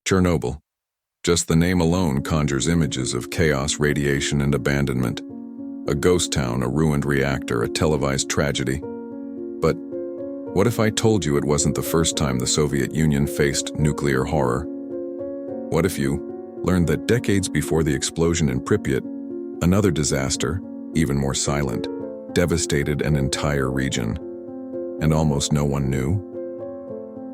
Chernobyl. Just the name alone conjures images of chaos, radiation, and abandonment. A ghost town, a ruined reactor, a televised tragedy. But what if I told you it wasn't the first time the Soviet Union faced nuclear horror? What if you learned that decades before the explosion in Pripyat, another disaster, even more silent, devastated an entire region, and almost no one knew?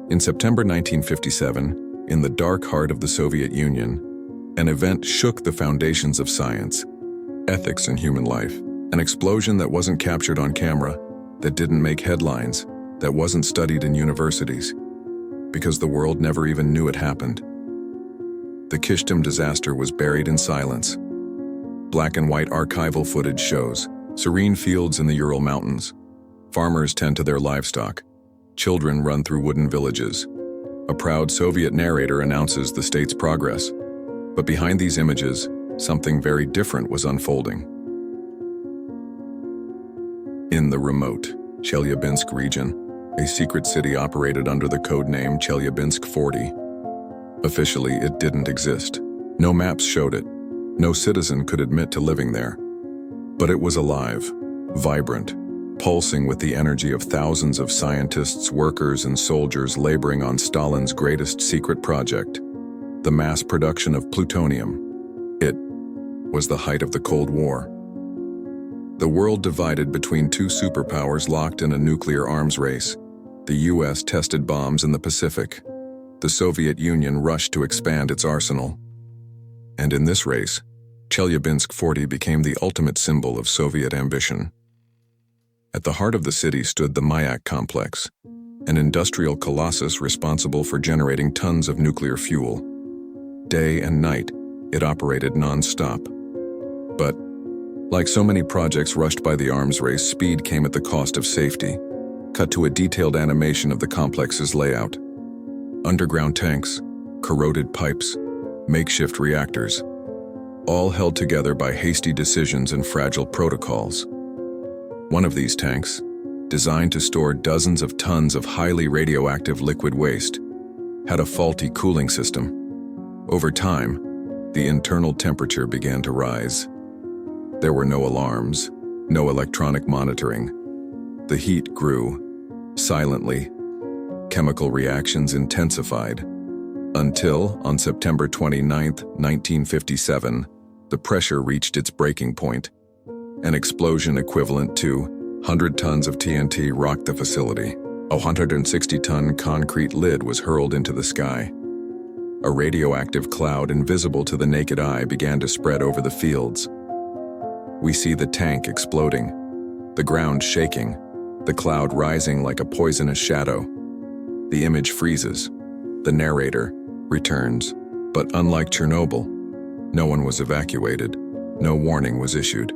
In September 1957, in the dark heart of the Soviet Union, an event shook the foundations of science, ethics, and human life. An explosion that wasn't captured on camera, that didn't make headlines, that wasn't studied in universities, because the world never even knew it happened. The Kyshtym disaster was buried in silence. Black and white archival footage shows serene fields in the Ural Mountains. Farmers tend to their livestock. Children run through wooden villages. A proud Soviet narrator announces the state's progress. But behind these images, something very different was unfolding. In the remote Chelyabinsk region, a secret city operated under the code name Chelyabinsk 40. Officially, it didn't exist. No maps showed it. No citizen could admit to living there. But it was alive, vibrant, pulsing with the energy of thousands of scientists, workers, and soldiers laboring on Stalin's greatest secret project, the mass production of plutonium. It was the height of the Cold War. The world divided between two superpowers locked in a nuclear arms race. The US tested bombs in the Pacific. The Soviet Union rushed to expand its arsenal. And in this race, Chelyabinsk 40 became the ultimate symbol of Soviet ambition. At the heart of the city stood the Mayak complex, an industrial colossus responsible for generating tons of nuclear fuel. Day and night, it operated non-stop. But, like so many projects rushed by the arms race, speed came at the cost of safety. Cut to a detailed animation of the complex's layout. Underground tanks, corroded pipes, makeshift reactors, all held together by hasty decisions and fragile protocols. One of these tanks, designed to store dozens of tons of highly radioactive liquid waste, had a faulty cooling system. Over time, the internal temperature began to rise. There were no alarms, no electronic monitoring. The heat grew, silently. Chemical reactions intensified, until, on September 29, 1957, the pressure reached its breaking point. An explosion equivalent to 100 tons of TNT rocked the facility. A 160-ton concrete lid was hurled into the sky. A radioactive cloud invisible to the naked eye began to spread over the fields. We see the tank exploding, the ground shaking, the cloud rising like a poisonous shadow. The image freezes. The narrator returns. But unlike Chernobyl, no one was evacuated. No warning was issued.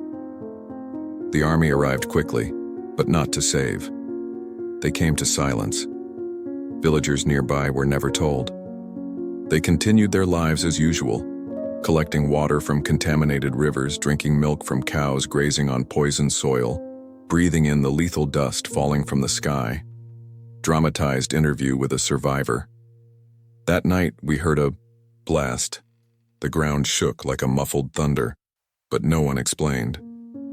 The army arrived quickly, but not to save. They came to silence. Villagers nearby were never told. They continued their lives as usual, collecting water from contaminated rivers, drinking milk from cows grazing on poisoned soil, breathing in the lethal dust falling from the sky. Dramatized interview with a survivor. That night, we heard a blast. The ground shook like a muffled thunder, but no one explained.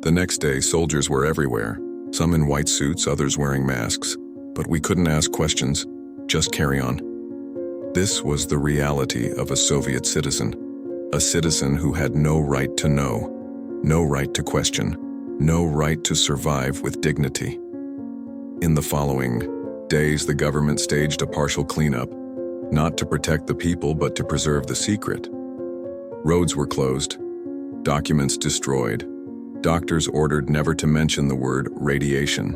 The next day, soldiers were everywhere, some in white suits, others wearing masks, but we couldn't ask questions, just carry on. This was the reality of a Soviet citizen, a citizen who had no right to know, no right to question, no right to survive with dignity. In the following days, the government staged a partial cleanup, not to protect the people but to preserve the secret. Roads were closed, documents destroyed, doctors ordered never to mention the word radiation.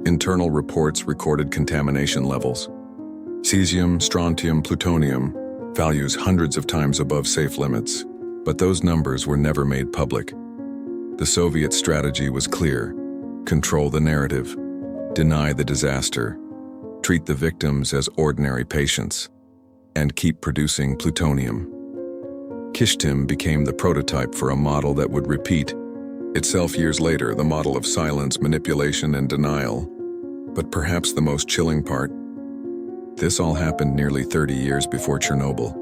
Internal reports recorded contamination levels. Cesium, strontium, plutonium, values hundreds of times above safe limits, but those numbers were never made public. The Soviet strategy was clear: control the narrative, deny the disaster, treat the victims as ordinary patients, and keep producing plutonium. Kyshtym became the prototype for a model that would repeat itself years later, the model of silence, manipulation, and denial. But perhaps the most chilling part, this all happened nearly 30 years before Chernobyl.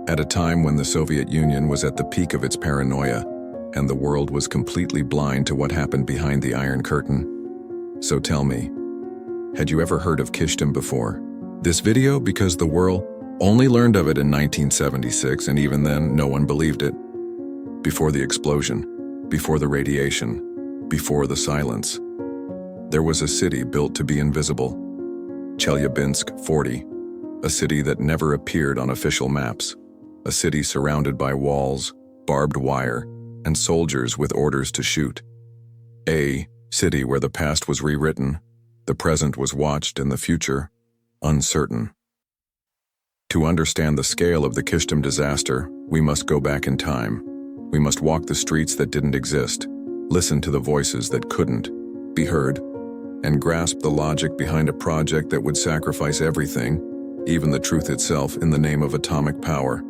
At a time when the Soviet Union was at the peak of its paranoia, and the world was completely blind to what happened behind the Iron Curtain. So tell me, had you ever heard of Kyshtym before? This video because the world only learned of it in 1976, and even then, no one believed it. Before the explosion, before the radiation, before the silence, there was a city built to be invisible. Chelyabinsk 40, a city that never appeared on official maps. A city surrounded by walls, barbed wire, and soldiers with orders to shoot. A city where the past was rewritten, the present was watched, and the future uncertain. To understand the scale of the Kyshtym disaster, we must go back in time. We must walk the streets that didn't exist, listen to the voices that couldn't be heard, and grasp the logic behind a project that would sacrifice everything, even the truth itself, in the name of atomic power.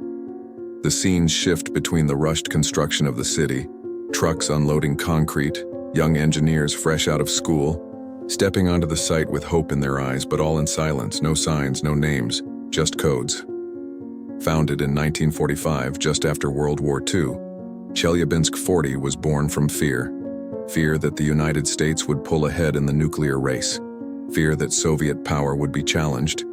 The scenes shift between the rushed construction of the city, trucks unloading concrete, young engineers fresh out of school, stepping onto the site with hope in their eyes, but all in silence, no signs, no names, just codes. Founded in 1945, just after World War II, Chelyabinsk 40 was born from fear. Fear that the United States would pull ahead in the nuclear race. Fear that Soviet power would be challenged.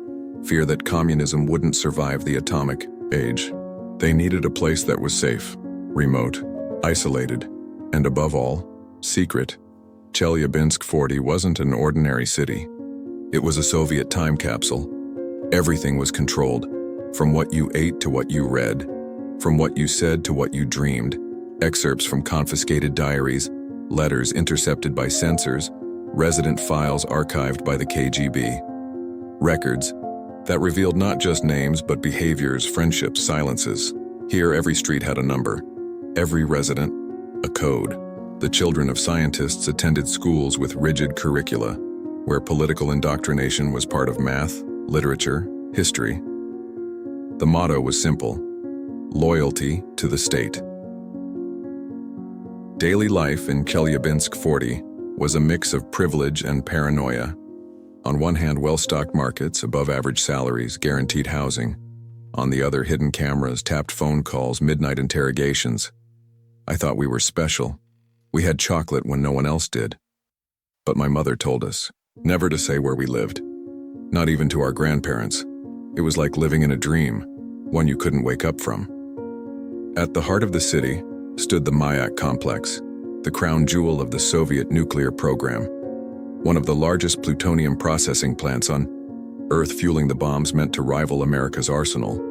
Fear that communism wouldn't survive the atomic age. They needed a place that was safe, remote, isolated, and above all, secret. Chelyabinsk 40 wasn't an ordinary city. It was a Soviet time capsule. Everything was controlled, from what you ate to what you read, from what you said to what you dreamed, excerpts from confiscated diaries, letters intercepted by censors, resident files archived by the KGB. Records that revealed not just names but behaviors, friendships, silences. Here, every street had a number, every resident a code. The children of scientists attended schools with rigid curricula, where political indoctrination was part of math, literature, history. The motto was simple: loyalty to the state. Daily life in Chelyabinsk 40 was a mix of privilege and paranoia. On one hand, well-stocked markets, above-average salaries, guaranteed housing. On the other, hidden cameras, tapped phone calls, midnight interrogations. I thought we were special. We had chocolate when no one else did. But my mother told us never to say where we lived, not even to our grandparents. It was like living in a dream, one you couldn't wake up from. At the heart of the city stood the Mayak complex, the crown jewel of the Soviet nuclear program. One of the largest plutonium processing plants on Earth, fueling the bombs meant to rival America's arsenal.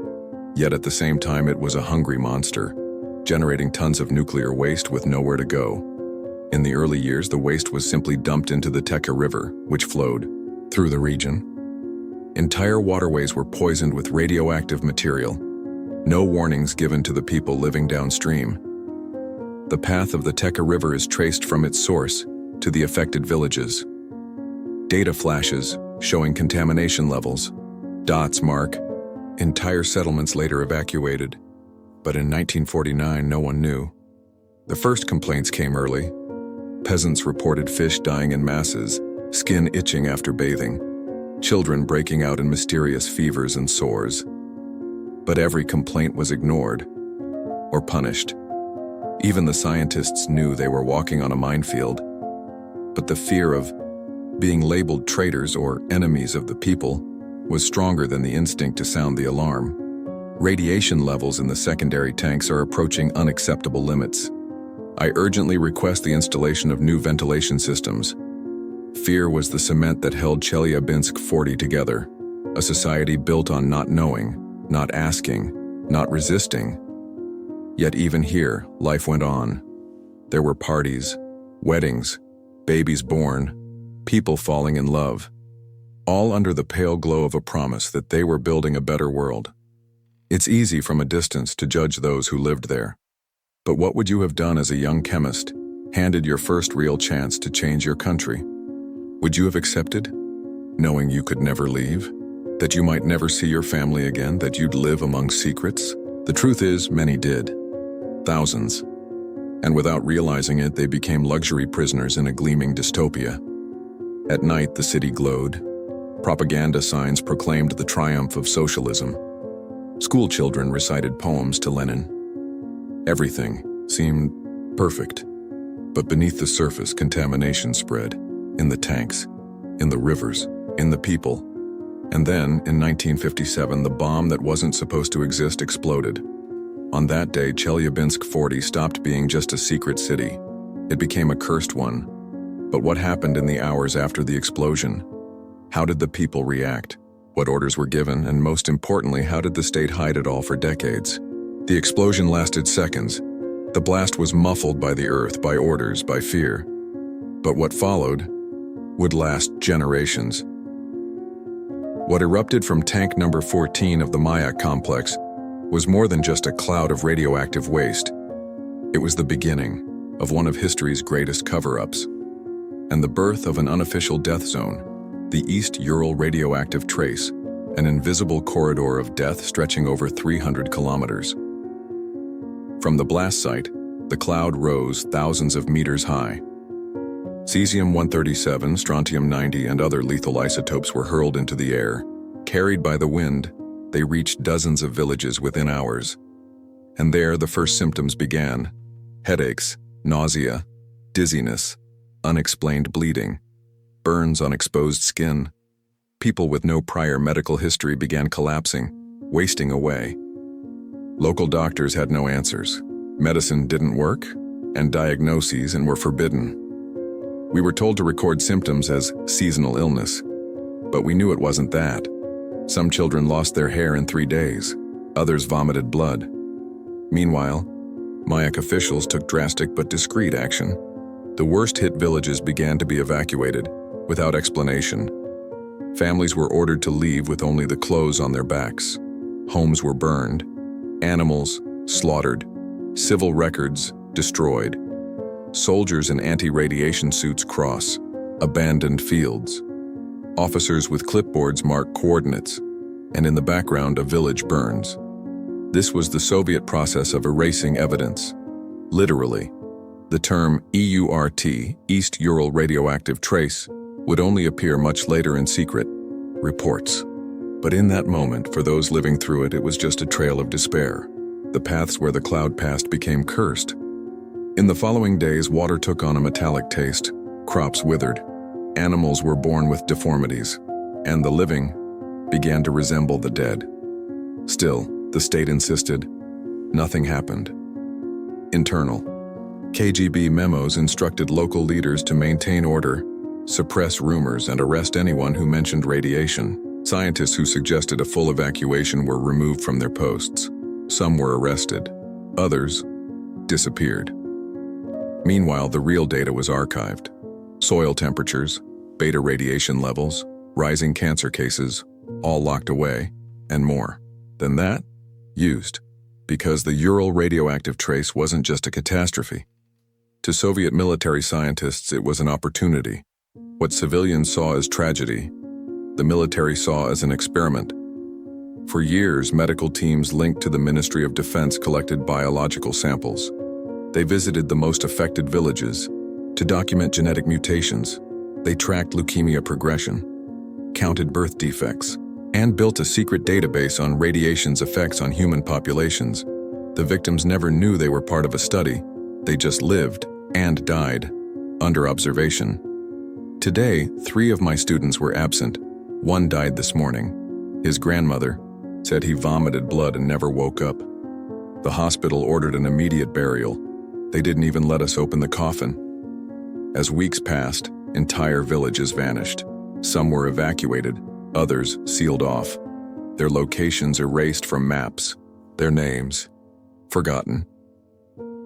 Yet at the same time, it was a hungry monster, generating tons of nuclear waste with nowhere to go. In the early years, the waste was simply dumped into the Teka River, which flowed through the region. Entire waterways were poisoned with radioactive material. No warnings given to the people living downstream. The path of the Teka River is traced from its source to the affected villages. Data flashes showing contamination levels. Dots mark entire settlements later evacuated. But in 1949, no one knew. The first complaints came early. Peasants reported fish dying in masses, skin itching after bathing, children breaking out in mysterious fevers and sores. But every complaint was ignored or punished. Even the scientists knew they were walking on a minefield. But the fear of being labeled traitors or enemies of the people was stronger than the instinct to sound the alarm. Radiation levels in the secondary tanks are approaching unacceptable limits. I urgently request the installation of new ventilation systems. Fear was the cement that held Chelyabinsk 40 together, a society built on not knowing, not asking, not resisting. Yet even here, life went on. There were parties, weddings, babies born, people falling in love, all under the pale glow of a promise that they were building a better world. It's easy from a distance to judge those who lived there. But what would you have done as a young chemist, handed your first real chance to change your country? Would you have accepted, knowing you could never leave, that you might never see your family again, that you'd live among secrets? The truth is, many did. Thousands. And without realizing it, they became luxury prisoners in a gleaming dystopia. At night, the city glowed. Propaganda signs proclaimed the triumph of socialism. School children recited poems to Lenin. Everything seemed perfect. But beneath the surface, contamination spread. In the tanks, in the rivers, in the people. And then, in 1957, the bomb that wasn't supposed to exist exploded. On that day, Chelyabinsk 40 stopped being just a secret city. It became a cursed one. But what happened in the hours after the explosion? How did the people react? What orders were given? And most importantly, how did the state hide it all for decades? The explosion lasted seconds. The blast was muffled by the earth, by orders, by fear. But what followed would last generations. What erupted from tank number 14 of the Mayak complex was more than just a cloud of radioactive waste. It was the beginning of one of history's greatest cover-ups, and the birth of an unofficial death zone, the East Ural Radioactive Trace, an invisible corridor of death stretching over 300 kilometers. From the blast site, the cloud rose thousands of meters high. Cesium-137, strontium-90, and other lethal isotopes were hurled into the air. Carried by the wind, they reached dozens of villages within hours. And there the first symptoms began: headaches, nausea, dizziness, unexplained bleeding, burns on exposed skin. People with no prior medical history began collapsing, wasting away. Local doctors had no answers. Medicine didn't work, and diagnoses were forbidden. We were told to record symptoms as seasonal illness, but we knew it wasn't that. Some children lost their hair in 3 days. Others vomited blood. Meanwhile, Mayak officials took drastic but discreet action. The worst-hit villages began to be evacuated, without explanation. Families were ordered to leave with only the clothes on their backs. Homes were burned, animals slaughtered, civil records destroyed. Soldiers in anti-radiation suits cross abandoned fields. Officers with clipboards mark coordinates, and in the background a village burns. This was the Soviet process of erasing evidence. Literally, the term EURT, East Ural Radioactive Trace, would only appear much later in secret reports. But in that moment, for those living through it, it was just a trail of despair. The paths where the cloud passed became cursed. In the following days, water took on a metallic taste, crops withered, animals were born with deformities, and the living began to resemble the dead. Still, the state insisted. Nothing happened. Internal. KGB memos instructed local leaders to maintain order, suppress rumors, and arrest anyone who mentioned radiation. Scientists who suggested a full evacuation were removed from their posts. Some were arrested. Others disappeared. Meanwhile, the real data was archived. Soil temperatures, beta radiation levels, rising cancer cases, all locked away, and more than that, used. Because the Ural radioactive trace wasn't just a catastrophe. To Soviet military scientists, it was an opportunity. What civilians saw as tragedy, the military saw as an experiment. For years, medical teams linked to the Ministry of Defense collected biological samples. They visited the most affected villages to document genetic mutations. They tracked leukemia progression, counted birth defects, and built a secret database on radiation's effects on human populations. The victims never knew they were part of a study. They just lived and died under observation. Today, 3 of my students were absent. One died this morning. His grandmother said he vomited blood and never woke up. The hospital ordered an immediate burial. They didn't even let us open the coffin. As weeks passed, entire villages vanished. Some were evacuated, others sealed off. Their locations erased from maps, their names forgotten.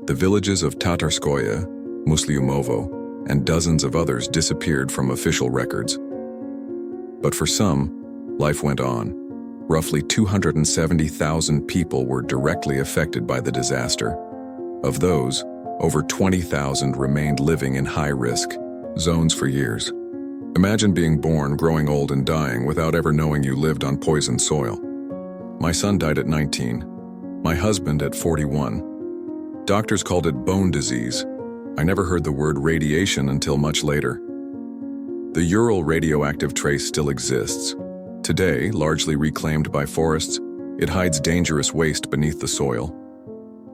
The villages of Tatarskoye, Musliumovo, and dozens of others disappeared from official records. But for some, life went on. Roughly 270,000 people were directly affected by the disaster. Of those, over 20,000 remained living in high-risk zones for years. Imagine being born, growing old, and dying without ever knowing you lived on poisoned soil. My son died at 19. My husband at 41. Doctors called it bone disease. I never heard the word radiation until much later. The Ural radioactive trace still exists. Today, largely reclaimed by forests, It hides dangerous waste beneath the soil.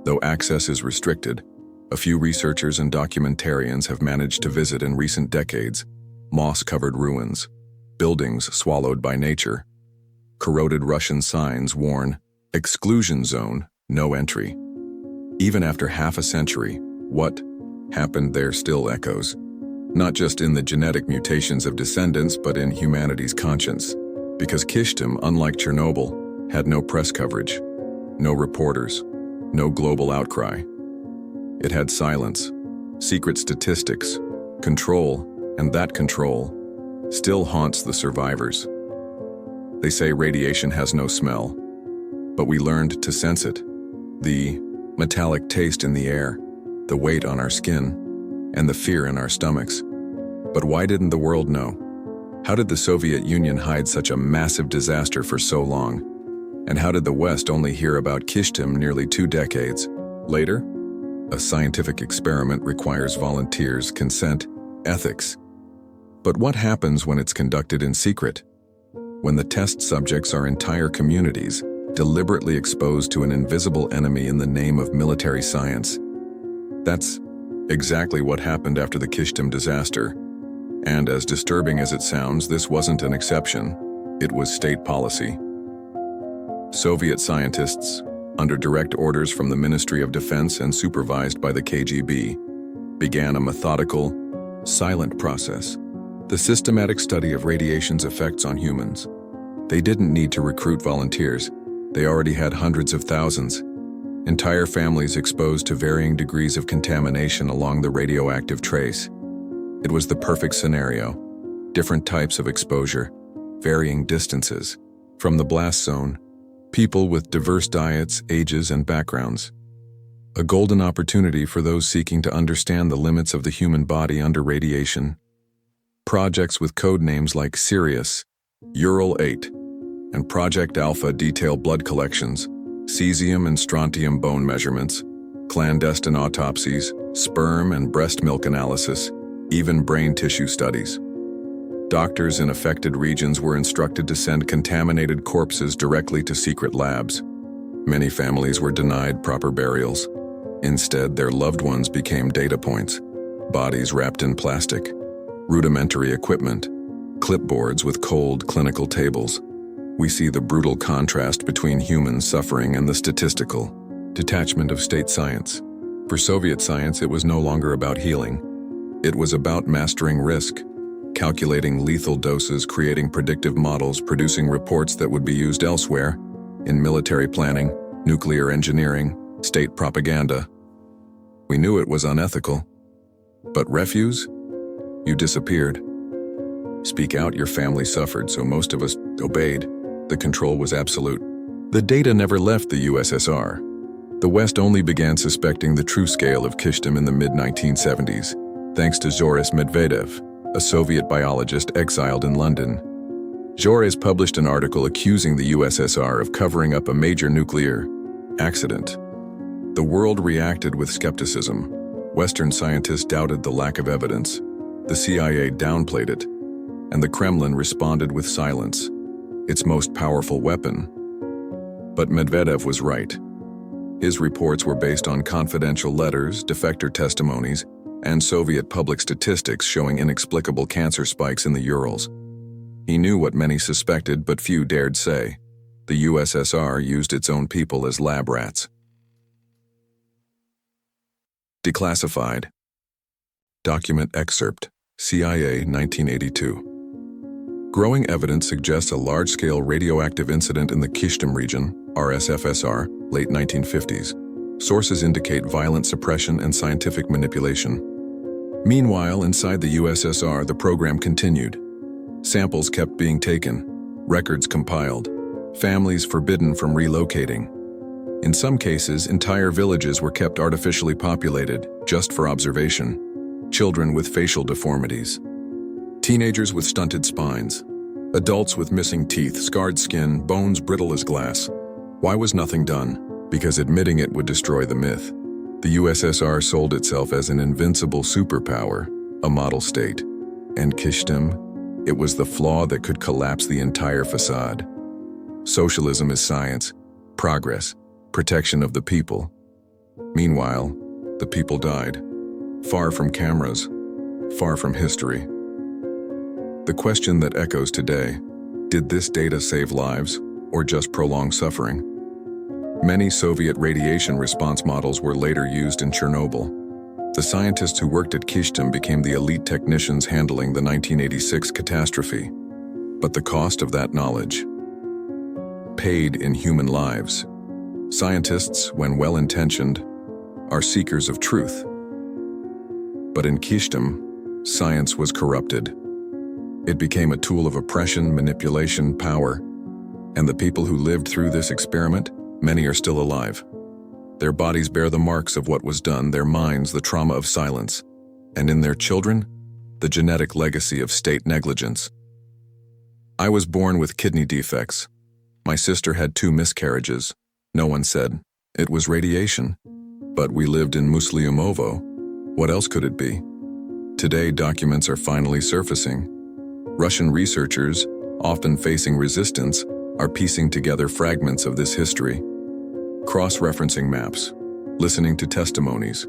Though access is restricted, a few researchers and documentarians have managed to visit in recent decades moss-covered ruins, buildings swallowed by nature, corroded Russian signs warn, "Exclusion zone, no entry." Even after half a century, what happened there still echoes, not just in the genetic mutations of descendants but in humanity's conscience. Because Kyshtym, unlike Chernobyl, had no press coverage, no reporters, no global outcry. It had silence, secret statistics, control, and that control still haunts the survivors. They say radiation has no smell, but we learned to sense it. The metallic taste in the air, the weight on our skin, and the fear in our stomachs. But why didn't the world know? How did the Soviet Union hide such a massive disaster for so long? And how did the West only hear about Kyshtym nearly 2 decades later? A scientific experiment requires volunteers, consent, ethics. But what happens when it's conducted in secret? When the test subjects are entire communities, deliberately exposed to an invisible enemy in the name of military science? That's exactly what happened after the Kyshtym disaster. And as disturbing as it sounds, this wasn't an exception. It was state policy. Soviet scientists, under direct orders from the Ministry of Defense and supervised by the KGB, began a methodical, silent process. The systematic study of radiation's effects on humans. They didn't need to recruit volunteers. They already had hundreds of thousands. Entire families exposed to varying degrees of contamination along the radioactive trace. It was the perfect scenario. Different types of exposure, varying distances. From the blast zone, people with diverse diets, ages, and backgrounds. A golden opportunity for those seeking to understand the limits of the human body under radiation. Projects with code names like Sirius, Ural 8, and Project Alpha detail blood collections, cesium and strontium bone measurements, clandestine autopsies, sperm and breast milk analysis, even brain tissue studies. Doctors in affected regions were instructed to send contaminated corpses directly to secret labs. Many families were denied proper burials. Instead, their loved ones became data points, bodies wrapped in plastic, rudimentary equipment, clipboards with cold clinical tables. We see the brutal contrast between human suffering and the statistical detachment of state science. For Soviet science, it was no longer about healing. It was about mastering risk, calculating lethal doses, creating predictive models, producing reports that would be used elsewhere, in military planning, nuclear engineering, state propaganda. We knew it was unethical. But refuse? You disappeared. Speak out, your family suffered, so most of us obeyed. The control was absolute. The data never left the USSR. The West only began suspecting the true scale of Kyshtym in the mid-1970s, thanks to Zhoris Medvedev, a Soviet biologist exiled in London. Zhoris published an article accusing the USSR of covering up a major nuclear accident. The world reacted with skepticism. Western scientists doubted the lack of evidence. The CIA downplayed it, and the Kremlin responded with silence, its most powerful weapon. But Medvedev was right. His reports were based on confidential letters, defector testimonies, and Soviet public statistics showing inexplicable cancer spikes in the Urals. He knew what many suspected, but few dared say. The USSR used its own people as lab rats. Declassified. Document excerpt, CIA 1982. Growing evidence suggests a large-scale radioactive incident in the Kyshtym region, RSFSR, late 1950s. Sources indicate violent suppression and scientific manipulation. Meanwhile, inside the USSR, the program continued. Samples kept being taken, records compiled, families forbidden from relocating. In some cases, entire villages were kept artificially populated, just for observation. Children with facial deformities. Teenagers with stunted spines. Adults with missing teeth, scarred skin, bones brittle as glass. Why was nothing done? Because admitting it would destroy the myth. The USSR sold itself as an invincible superpower, a model state. And Kyshtym, it was the flaw that could collapse the entire facade. Socialism is science, progress, protection of the people. Meanwhile, the people died, far from cameras, far from history. The question that echoes today, did this data save lives or just prolong suffering? Many Soviet radiation response models were later used in Chernobyl. The scientists who worked at Kyshtym became the elite technicians handling the 1986 catastrophe. But the cost of that knowledge? Paid in human lives. Scientists, when well-intentioned, are seekers of truth. But in Kyshtym, science was corrupted. It became a tool of oppression, manipulation, power, and the people who lived through this experiment, many are still alive. Their bodies bear the marks of what was done, their minds the trauma of silence, and in their children, the genetic legacy of state negligence. I was born with kidney defects. My sister had 2 miscarriages. No one said. It was radiation. But we lived in Musliumovo. What else could it be? Today, documents are finally surfacing. Russian researchers, often facing resistance, are piecing together fragments of this history. Cross-referencing maps, listening to testimonies,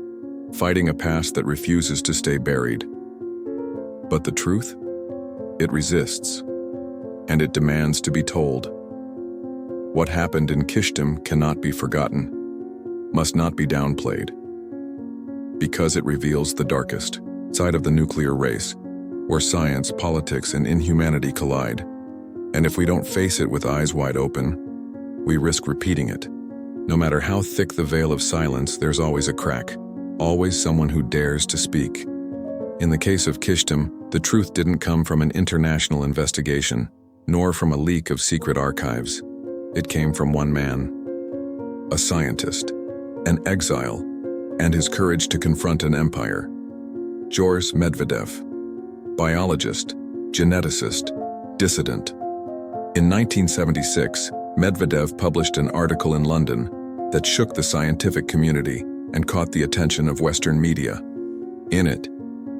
fighting a past that refuses to stay buried. But the truth? It resists, and it demands to be told. What happened in Kyshtym cannot be forgotten, must not be downplayed, because it reveals the darkest side of the nuclear race, where science, politics, and inhumanity collide. And if we don't face it with eyes wide open, we risk repeating it. No matter how thick the veil of silence, there's always a crack, always someone who dares to speak. In the case of Kyshtym, the truth didn't come from an international investigation, nor from a leak of secret archives. It came from one man, a scientist, an exile, and his courage to confront an empire. George Medvedev, biologist, geneticist, dissident. In 1976, Medvedev published an article in London that shook the scientific community and caught the attention of Western media. In it,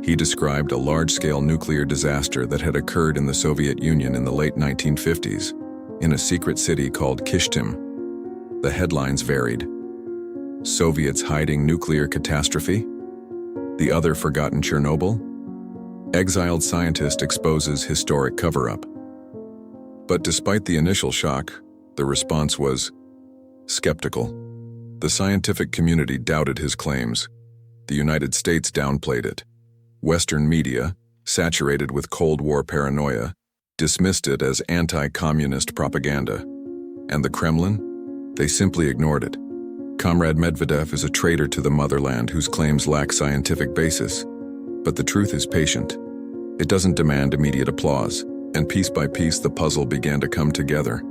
he described a large-scale nuclear disaster that had occurred in the Soviet Union in the late 1950s, in a secret city called Kyshtym. The headlines varied. Soviets hiding nuclear catastrophe? The other forgotten Chernobyl? Exiled scientist exposes historic cover-up. But despite the initial shock, the response was skeptical. The scientific community doubted his claims. The United States downplayed it. Western media, saturated with Cold War paranoia, dismissed it as anti-communist propaganda. And the Kremlin? They simply ignored it. Comrade Medvedev is a traitor to the motherland whose claims lack scientific basis. But the truth is patient. It doesn't demand immediate applause, and piece by piece the puzzle began to come together.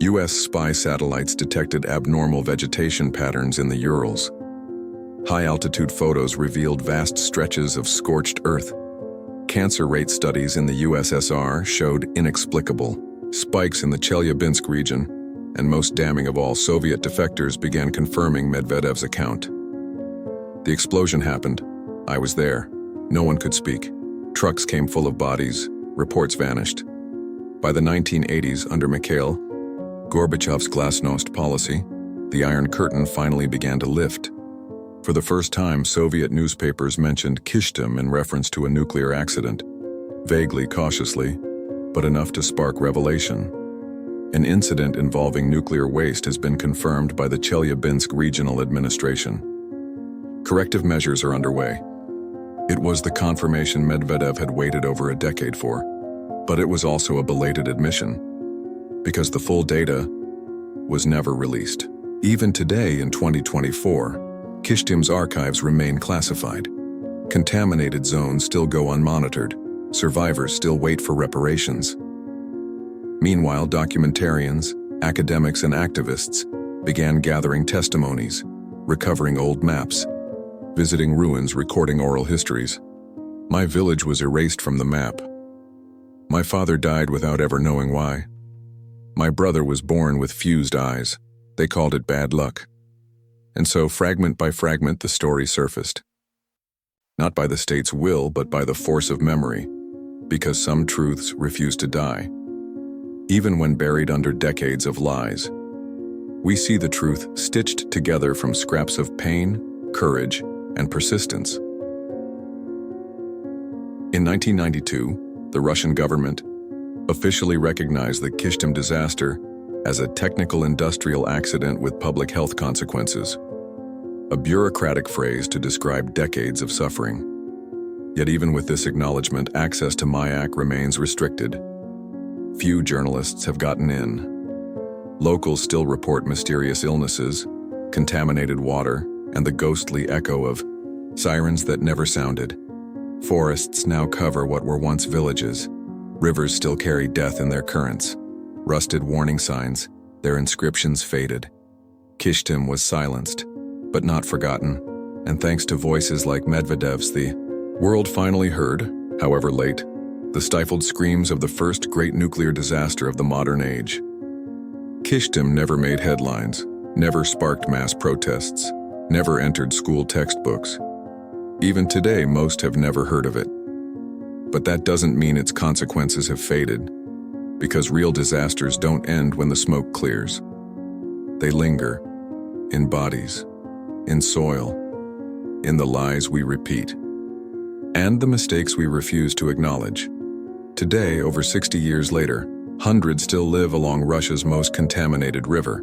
U.S. spy satellites detected abnormal vegetation patterns in the Urals. High-altitude photos revealed vast stretches of scorched earth. Cancer rate studies in the USSR showed inexplicable spikes in the Chelyabinsk region, and most damning of all, Soviet defectors began confirming Medvedev's account. The explosion happened. I was there. No one could speak. Trucks came full of bodies. Reports vanished. By the 1980s, under Mikhail Gorbachev's glasnost policy, the Iron Curtain finally began to lift. For the first time, Soviet newspapers mentioned Kyshtym in reference to a nuclear accident, vaguely, cautiously, but enough to spark revelation. An incident involving nuclear waste has been confirmed by the Chelyabinsk Regional Administration. Corrective measures are underway. It was the confirmation Medvedev had waited over a decade for, but it was also a belated admission, because the full data was never released. Even today in 2024, Kyshtym's archives remain classified. Contaminated zones still go unmonitored. Survivors still wait for reparations. Meanwhile, documentarians, academics, and activists began gathering testimonies, recovering old maps, visiting ruins, recording oral histories. My village was erased from the map. My father died without ever knowing why. My brother was born with fused eyes. They called it bad luck. And so, fragment by fragment, the story surfaced. Not by the state's will, but by the force of memory, because some truths refuse to die, even when buried under decades of lies. We see the truth stitched together from scraps of pain, courage, and persistence. In 1992, the Russian government officially recognized the Kyshtym disaster as a technical industrial accident with public health consequences, a bureaucratic phrase to describe decades of suffering. Yet even with this acknowledgement, access to Mayak remains restricted. Few journalists have gotten in. Locals still report mysterious illnesses, contaminated water, and the ghostly echo of sirens that never sounded. Forests now cover what were once villages. Rivers still carry death in their currents. Rusted warning signs, their inscriptions faded. Kyshtym was silenced, but not forgotten, and thanks to voices like Medvedev's, the world finally heard, however late, the stifled screams of the first great nuclear disaster of the modern age. Kyshtym never made headlines, never sparked mass protests, never entered school textbooks. Even today, most have never heard of it. But that doesn't mean its consequences have faded, because real disasters don't end when the smoke clears. They linger, in bodies, in soil, in the lies we repeat, and the mistakes we refuse to acknowledge. Today, over 60 years later, hundreds still live along Russia's most contaminated river.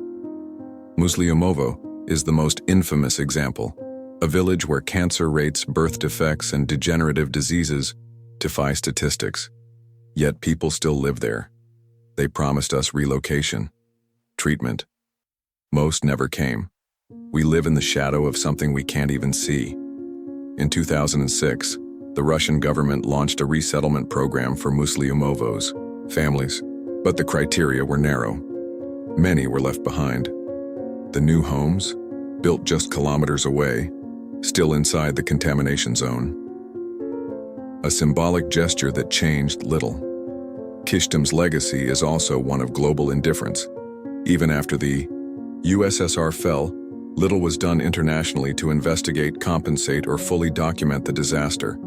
Musliumovo is the most infamous example, a village where cancer rates, birth defects, and degenerative diseases defy statistics. Yet people still live there. They promised us relocation, treatment. Most never came. We live in the shadow of something we can't even see. In 2006, the Russian government launched a resettlement program for Musliumovos families, but the criteria were narrow. Many were left behind. The new homes, built just kilometers away, still inside the contamination zone. A symbolic gesture that changed little. Kyshtym's legacy is also one of global indifference. Even after the USSR fell, little was done internationally to investigate, compensate, or fully document the disaster.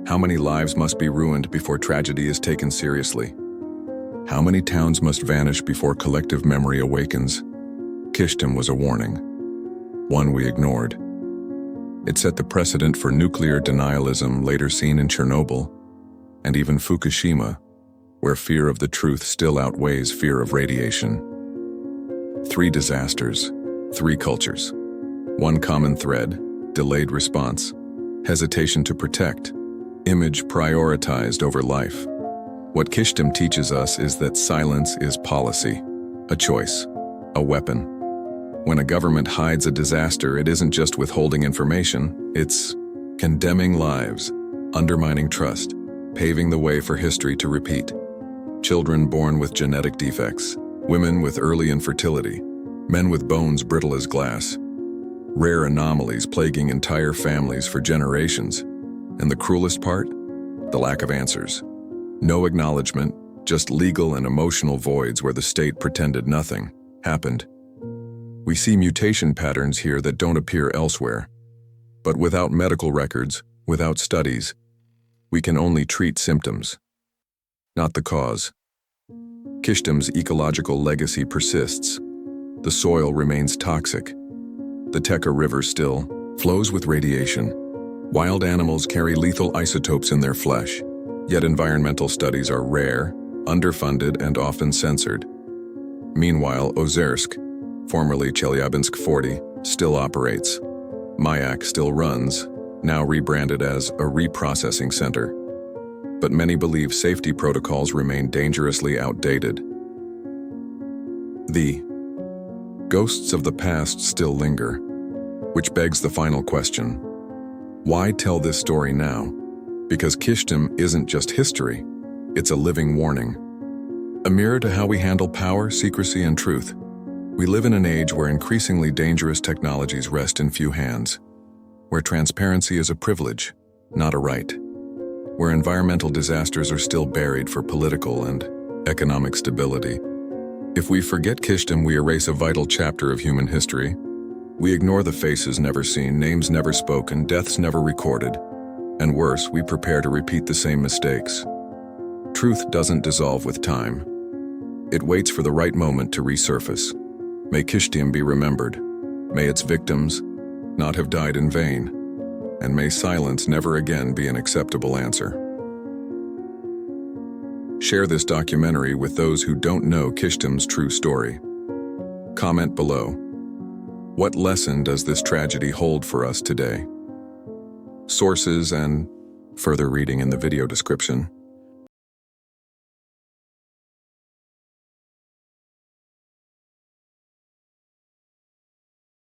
How many lives must be ruined before tragedy is taken seriously? How many towns must vanish before collective memory awakens? Kyshtym was a warning, one we ignored. It set the precedent for nuclear denialism later seen in Chernobyl, and even Fukushima, where fear of the truth still outweighs fear of radiation. 3 disasters, 3 cultures. One common thread, delayed response, hesitation to protect, image prioritized over life. What Kyshtym teaches us is that silence is policy, a choice, a weapon. When a government hides a disaster, it isn't just withholding information, it's condemning lives, undermining trust, paving the way for history to repeat. Children born with genetic defects, women with early infertility, men with bones brittle as glass, rare anomalies plaguing entire families for generations. And the cruelest part? The lack of answers. No acknowledgement, just legal and emotional voids where the state pretended nothing happened. We see mutation patterns here that don't appear elsewhere. But without medical records, without studies, we can only treat symptoms, not the cause. Kyshtym's ecological legacy persists. The soil remains toxic. The Teka River still flows with radiation. Wild animals carry lethal isotopes in their flesh, yet environmental studies are rare, underfunded, and often censored. Meanwhile, Ozersk, formerly Chelyabinsk 40, still operates. Mayak still runs, now rebranded as a reprocessing center. But many believe safety protocols remain dangerously outdated. The ghosts of the past still linger, which begs the final question. Why tell this story now? Because Kyshtym isn't just history, it's a living warning. A mirror to how we handle power, secrecy, and truth. We live in an age where increasingly dangerous technologies rest in few hands, where transparency is a privilege, not a right, where environmental disasters are still buried for political and economic stability. If we forget Kyshtym, we erase a vital chapter of human history. We ignore the faces never seen, names never spoken, deaths never recorded. And worse, we prepare to repeat the same mistakes. Truth doesn't dissolve with time. It waits for the right moment to resurface. May Kyshtym be remembered. May its victims not have died in vain. And may silence never again be an acceptable answer. Share this documentary with those who don't know Kyshtym's true story. Comment below. What lesson does this tragedy hold for us today? Sources and further reading in the video description.